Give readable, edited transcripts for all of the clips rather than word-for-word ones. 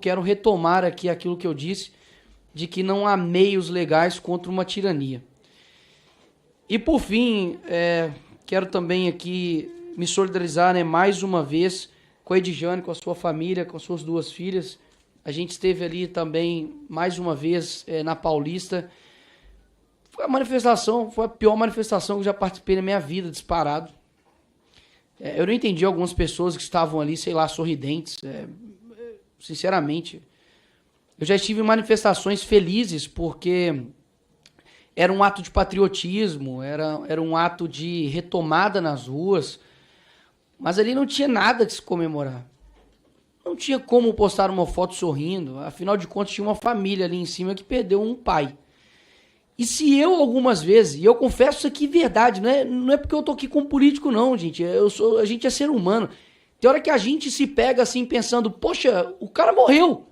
quero retomar aqui aquilo que eu disse, de que não há meios legais contra uma tirania. E por fim, quero também aqui me solidarizar, né, mais uma vez com a Edjane, com a sua família, com as suas duas filhas. A gente esteve ali também, mais uma vez, na Paulista. Foi a pior manifestação que eu já participei na minha vida, disparado. Eu não entendi algumas pessoas que estavam ali, sei lá, sorridentes. Sinceramente, eu já estive em manifestações felizes porque era um ato de patriotismo, era um ato de retomada nas ruas, mas ali não tinha nada de se comemorar. Não tinha como postar uma foto sorrindo, afinal de contas tinha uma família ali em cima que perdeu um pai. E se eu algumas vezes, e eu confesso isso aqui verdade, não é porque eu tô aqui como político não, gente, a gente é ser humano. Tem hora que a gente se pega assim pensando, poxa, o cara morreu.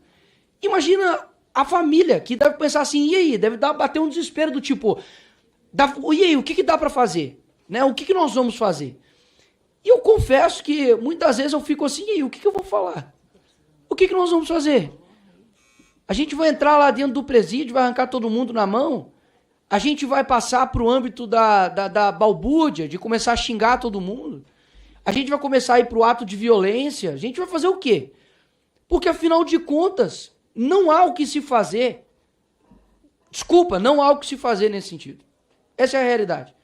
Imagina a família que deve pensar assim, e aí? Deve bater um desespero do tipo, e aí, o que dá pra fazer? Né? O que nós vamos fazer? E eu confesso que muitas vezes eu fico assim, e aí, o que eu vou falar? O que nós vamos fazer? A gente vai entrar lá dentro do presídio, vai arrancar todo mundo na mão? A gente vai passar pro âmbito da balbúrdia, de começar a xingar todo mundo? A gente vai começar a ir pro ato de violência? A gente vai fazer o quê? Porque, afinal de contas, não há o que se fazer. Desculpa, não há o que se fazer nesse sentido. Essa é a realidade.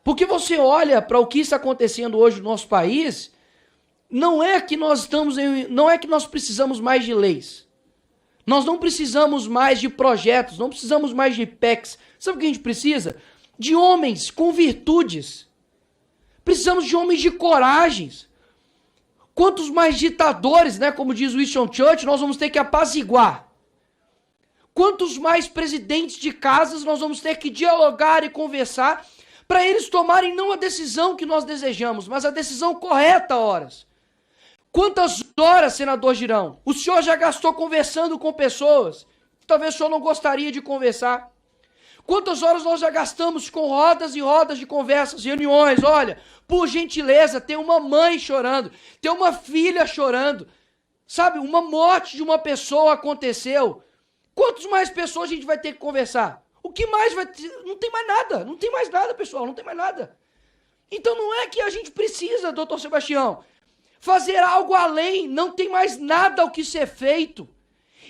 Porque você olha para o que está acontecendo hoje no nosso país, não é que nós precisamos mais de leis. Nós não precisamos mais de projetos, não precisamos mais de PECs. Sabe o que a gente precisa? De homens com virtudes. Precisamos de homens de coragens. Quantos mais ditadores, né, como diz Winston Churchill, nós vamos ter que apaziguar? Quantos mais presidentes de casas nós vamos ter que dialogar e conversar para eles tomarem não a decisão que nós desejamos, mas a decisão correta, horas? Quantas horas, senador Girão, o senhor já gastou conversando com pessoas que talvez o senhor não gostaria de conversar? Quantas horas nós já gastamos com rodas e rodas de conversas, reuniões? Olha, por gentileza, tem uma mãe chorando, tem uma filha chorando, sabe? Uma morte de uma pessoa aconteceu. Quantas mais pessoas a gente vai ter que conversar? O que mais vai ter? Não tem mais nada, não tem mais nada, pessoal, não tem mais nada. Então não é que a gente precisa, doutor Sebastião, fazer algo além, não tem mais nada ao que ser feito.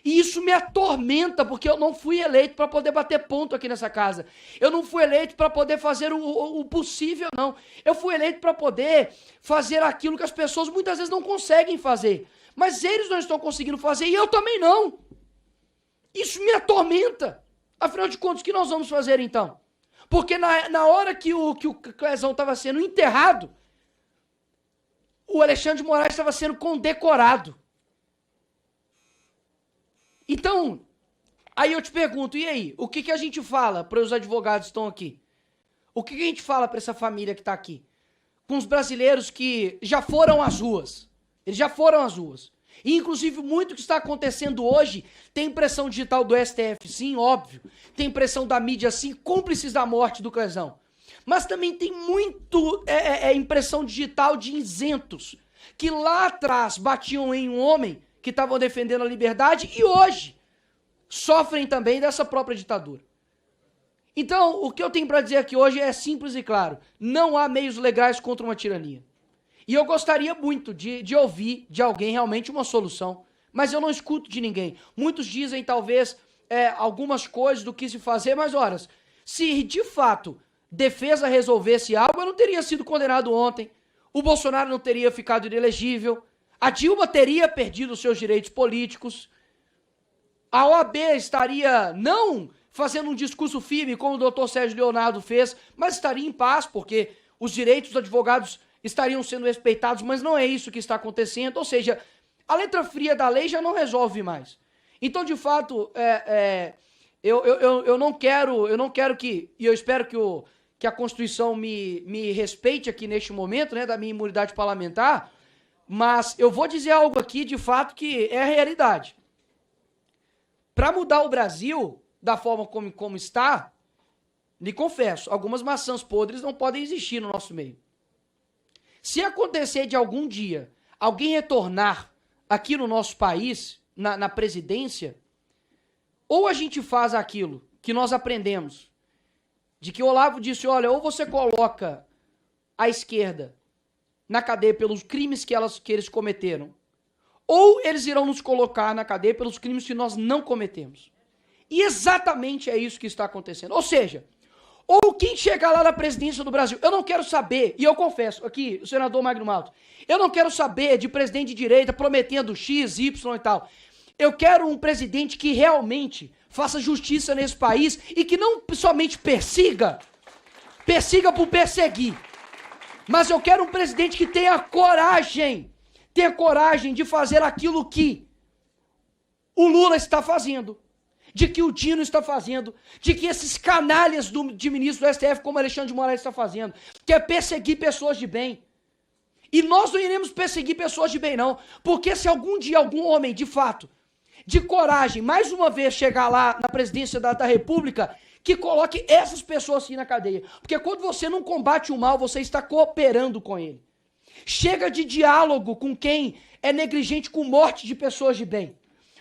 E isso me atormenta, porque eu não fui eleito para poder bater ponto aqui nessa casa. Eu não fui eleito para poder fazer o possível, não. Eu fui eleito para poder fazer aquilo que as pessoas muitas vezes não conseguem fazer. Mas eles não estão conseguindo fazer e eu também não. Isso me atormenta. Afinal de contas, o que nós vamos fazer então? Porque na hora que o Clezão estava sendo enterrado, o Alexandre de Moraes estava sendo condecorado. Então, aí eu te pergunto, e aí? O que a gente fala para os advogados que estão aqui? O que a gente fala para essa família que está aqui? Com os brasileiros que já foram às ruas. Eles já foram às ruas. E, inclusive, muito que está acontecendo hoje tem impressão digital do STF, sim, óbvio. Tem impressão da mídia, sim, cúmplices da morte do Clezão. Mas também tem muito impressão digital de isentos, que lá atrás batiam em um homem que estavam defendendo a liberdade e hoje sofrem também dessa própria ditadura. Então, o que eu tenho para dizer aqui hoje é simples e claro. Não há meios legais contra uma tirania. E eu gostaria muito de ouvir de alguém realmente uma solução, mas eu não escuto de ninguém. Muitos dizem talvez algumas coisas do que se fazer, mas horas, se de fato defesa resolvesse algo, eu não teria sido condenado ontem, o Bolsonaro não teria ficado inelegível, a Dilma teria perdido os seus direitos políticos, a OAB estaria não fazendo um discurso firme como o doutor Sérgio Leonardo fez, mas estaria em paz, porque os direitos dos advogados estariam sendo respeitados, mas não é isso que está acontecendo, ou seja, a letra fria da lei já não resolve mais. Então, de fato, eu não quero que, e eu espero que a Constituição me respeite aqui neste momento, né, da minha imunidade parlamentar, mas eu vou dizer algo aqui, de fato, que é a realidade. Para mudar o Brasil da forma como está, lhe confesso, algumas maçãs podres não podem existir no nosso meio. Se acontecer de algum dia alguém retornar aqui no nosso país, na presidência, ou a gente faz aquilo que nós aprendemos, de que o Olavo disse, olha, ou você coloca a esquerda na cadeia pelos crimes que eles cometeram, ou eles irão nos colocar na cadeia pelos crimes que nós não cometemos. E exatamente é isso que está acontecendo. Ou seja, ou quem chegar lá na presidência do Brasil, eu não quero saber, e eu confesso, aqui, o senador Magno Malta, eu não quero saber de presidente de direita prometendo X, Y e tal. Eu quero um presidente que realmente faça justiça nesse país e que não somente persiga por perseguir, mas eu quero um presidente que tenha coragem de fazer aquilo que o Lula está fazendo, de que o Dino está fazendo, de que esses canalhas de ministro do STF, como Alexandre de Moraes está fazendo, que é perseguir pessoas de bem. E nós não iremos perseguir pessoas de bem, não, porque se algum dia algum homem, de fato, de coragem, mais uma vez chegar lá na presidência da República, que coloque essas pessoas assim na cadeia. Porque quando você não combate o mal, você está cooperando com ele. Chega de diálogo com quem é negligente com morte de pessoas de bem.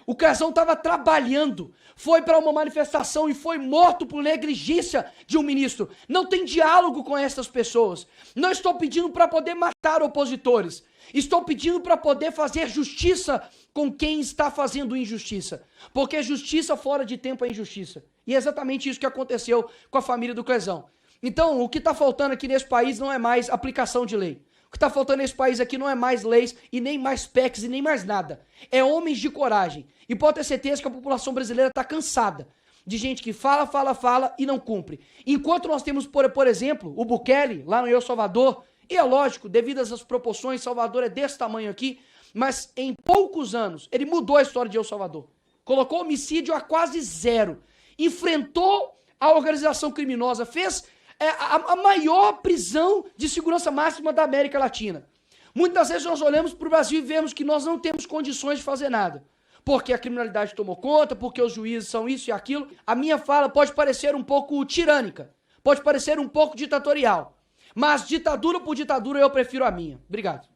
O Crezão estava trabalhando, foi para uma manifestação e foi morto por negligência de um ministro. Não tem diálogo com essas pessoas. Não estou pedindo para poder matar opositores. Estou pedindo para poder fazer justiça com quem está fazendo injustiça. Porque justiça fora de tempo é injustiça. E é exatamente isso que aconteceu com a família do Crezão. Então, o que está faltando aqui nesse país não é mais aplicação de lei. O que está faltando nesse país aqui não é mais leis e nem mais PECs e nem mais nada. É homens de coragem. E pode ter certeza que a população brasileira está cansada de gente que fala e não cumpre. Enquanto nós temos, por exemplo, o Bukele, lá no El Salvador, e é lógico, devido a essas proporções, Salvador é desse tamanho aqui, mas em poucos anos ele mudou a história de El Salvador. Colocou homicídio a quase zero. Enfrentou a organização criminosa, fez a maior prisão de segurança máxima da América Latina. Muitas vezes nós olhamos para o Brasil e vemos que nós não temos condições de fazer nada. Porque a criminalidade tomou conta, porque os juízes são isso e aquilo. A minha fala pode parecer um pouco tirânica, pode parecer um pouco ditatorial. Mas ditadura por ditadura eu prefiro a minha. Obrigado.